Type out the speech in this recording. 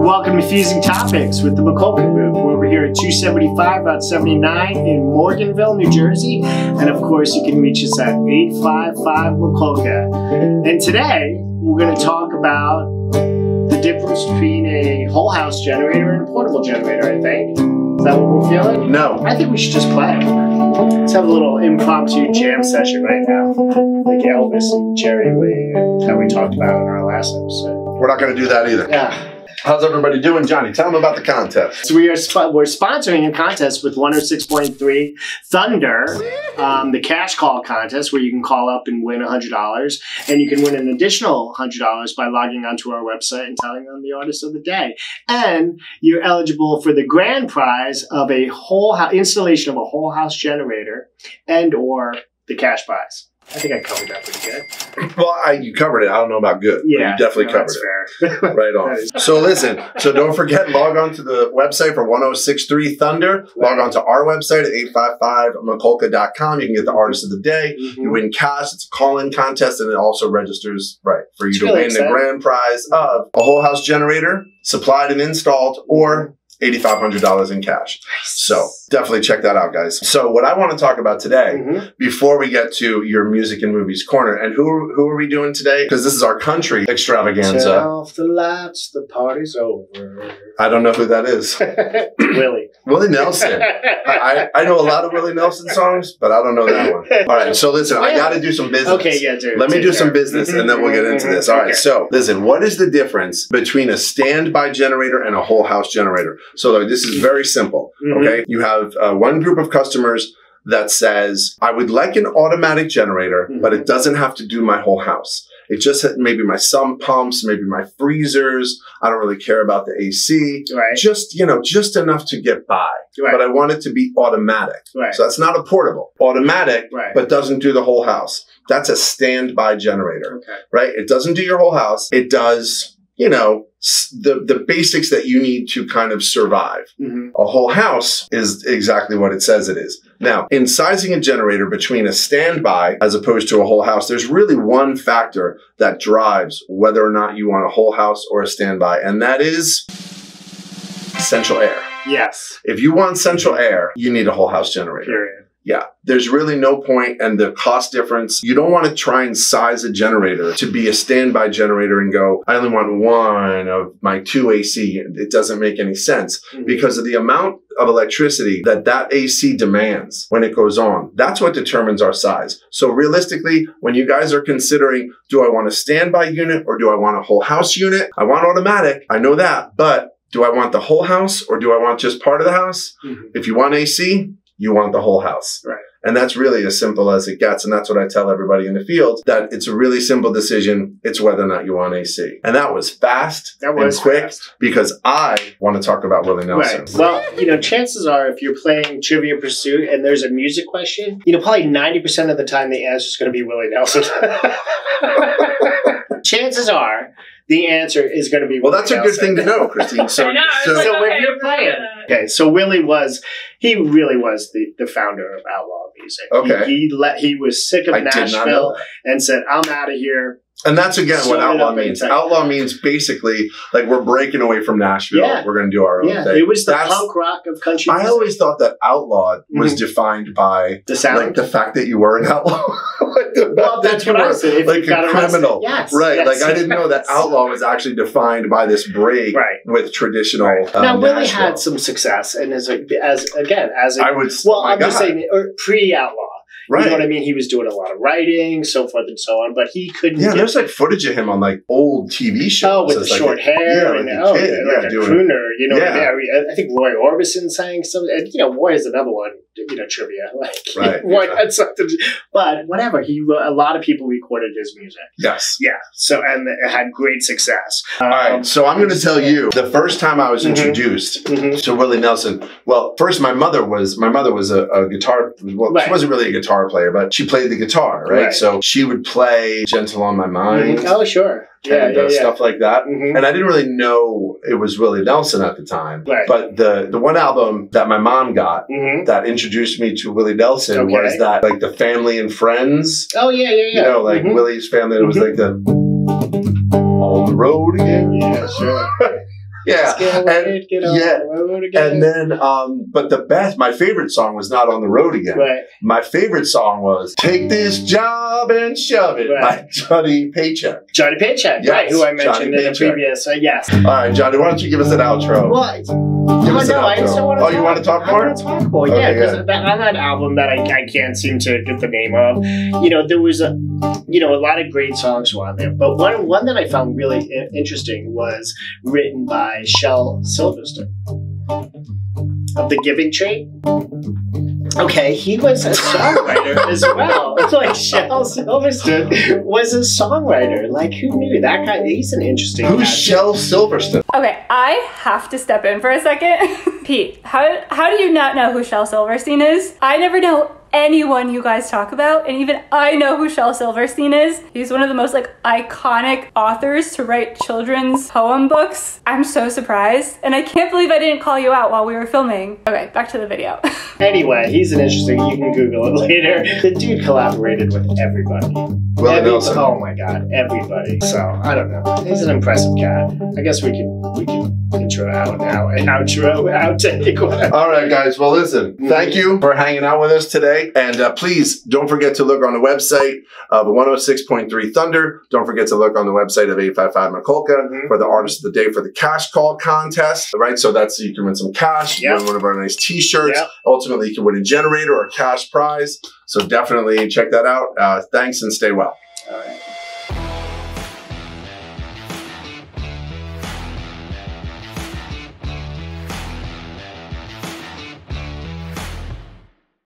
Welcome to Fusing Topics with the Mikulka Group. We're over here at 275 Route 79 in Morganville, New Jersey. And of course, you can reach us at 855 Mikulka. And today, we're going to talk about the difference between a whole house generator and a portable generator, I think. Is that what we're feeling? No. I think we should just play. Let's have a little impromptu jam session right now. Like Elvis and Jerry Lee and how we talked about in our last episode. We're not going to do that either. Yeah. How's everybody doing, Johnny? Tell them about the contest. So we're sponsoring a contest with 106.3 Thunder, the cash call contest where you can call up and win $100. And you can win an additional $100 by logging onto our website and telling them the artist of the day. And you're eligible for the grand prize of a whole installation of a whole house generator and or the cash prize. I think I covered that pretty good. Well, you covered it. I don't know about good. Yeah, you definitely covered it. Fair. Right on. So listen, don't forget, log on to the website for 106.3 Thunder. Log on to our website at 855mikulka.com. You can get the artist of the day. You win cash. It's a call-in contest, and it also registers for you to win the grand prize of a whole house generator, supplied and installed, or $8,500 in cash. So definitely check that out, guys. So what I want to talk about today, before we get to your music and movies corner, and who are we doing today? Because this is our country extravaganza. Turn off the lights, the party's over. I don't know who that is. Willie Nelson. I know a lot of Willie Nelson songs, but I don't know that one. All right, so listen, I got to do some business. Okay, yeah, dude. Let me do some business, and then we'll get into this. All right, so listen, what is the difference between a standby generator and a whole house generator? So this is very simple, okay? You have one group of customers that says, I would like an automatic generator, but it doesn't have to do my whole house. It just maybe my sump pumps, maybe my freezers. I don't really care about the AC. Right. Just enough to get by. Right. But I want it to be automatic. Right. So that's not a portable. Automatic, but doesn't do the whole house. That's a standby generator. Okay. Right? It doesn't do your whole house. It does, the basics that you need to kind of survive. A whole house is exactly what it says it is. Now, in sizing a generator between a standby as opposed to a whole house, there's really one factor that drives whether or not you want a whole house or a standby, and that is central air. Yes. If you want central air, you need a whole house generator. Period. Yeah, there's really no point, and the cost difference, you don't want to try and size a generator to be a standby generator and go, I only want one of my 2 AC. It doesn't make any sense because of the amount of electricity that AC demands when it goes on. That's what determines our size. So realistically, when you guys are considering, do I want a standby unit or do I want a whole house unit? I want automatic, I know that, but do I want the whole house or do I want just part of the house? If you want AC, you want the whole house. Right. And that's really as simple as it gets. And that's what I tell everybody in the field, that it's a really simple decision. It's whether or not you want AC. And that was fast and quick because I want to talk about Willie Nelson. Right. Well, chances are if you're playing Trivia Pursuit and there's a music question, probably 90% of the time the answer is going to be Willie Nelson. Chances are the answer is going to be Willie Nelson. Well, that's a good thing to know, Christine. So when you're playing. Okay, so Willie he really was the founder of Outlaw music. Okay. He was sick of Nashville and said, I'm out of here. And that's, again, what Outlaw means. Outlaw means basically, like, we're breaking away from Nashville. Yeah. We're going to do our own thing. It was the punk rock of country music. I always thought that outlaw was defined by the sound. Like the fact that you were an outlaw. That's what I said. Like a criminal. Yes. Right. Yes. Like, I didn't know that outlaw was actually defined by this break with traditional Now, Willie Nashville. had some success, and I'm just saying, pre-outlaw. Right. You know what I mean? He was doing a lot of writing, so forth and so on, but he couldn't. Yeah, there's like footage of him on like old TV shows. Oh, with the short hair and like a crooner. You know what I mean? I think Roy Orbison sang some. And Roy is another one. Trivia. Like Roy had something. But whatever. A lot of people recorded his music. Yes. Yeah. So and it had great success. All right. So I'm going to tell you the first time I was introduced to Willie Nelson. Well, first my mother was a guitar. Well, she wasn't really a guitar player, but she played the guitar, right? So she would play Gentle on My Mind. Oh, sure. Stuff like that. And I didn't really know it was Willie Nelson at the time. Right. But the one album that my mom got that introduced me to Willie Nelson was that, like, the Family and Friends. Oh, yeah. Willie's family. It was like the... the road again. Yeah, sure. Yeah, and then, but my favorite song was not On the Road Again. Right. My favorite song was Take This Job and Shove It by Johnny Paycheck. Johnny Paycheck, Yes, right, who I mentioned in the previous, yes. All right, Johnny, why don't you give us an outro? Well, I just don't want to talk. You want to talk more? I want to talk more, yeah, because on that album that I can't seem to get the name of, there was a lot of great songs were on there, but one that I found really interesting was written by Shel Silverstein of The Giving Tree. Okay, he was a songwriter as well. Like, Shel Silverstein was a songwriter. Like, who knew? That guy, he's an interesting guy. Who's Shel Silverstein? Okay, I have to step in for a second. Pete, how do you not know who Shel Silverstein is? I never know anyone you guys talk about, and even I know who Shel Silverstein is. He's one of the most iconic authors to write children's poem books. I'm so surprised, and I can't believe I didn't call you out while we were filming. Okay, back to the video. Anyway, he's an interesting, you can Google it later. The dude collaborated with everybody. Willie Nelson. Oh my God, everybody. So, I don't know. He's an impressive cat. I guess we can intro out now and outtake, whatever. All right, guys. Well, listen, thank you for hanging out with us today. And please don't forget to look on the website of 106.3 Thunder. Don't forget to look on the website of 855 Mikulka for the Artist of the Day for the Cash Call contest, right? So that's, you can win some cash, win one of our nice t-shirts. Ultimately, you can win a generator or a cash prize. So definitely check that out. Thanks and stay well. All right.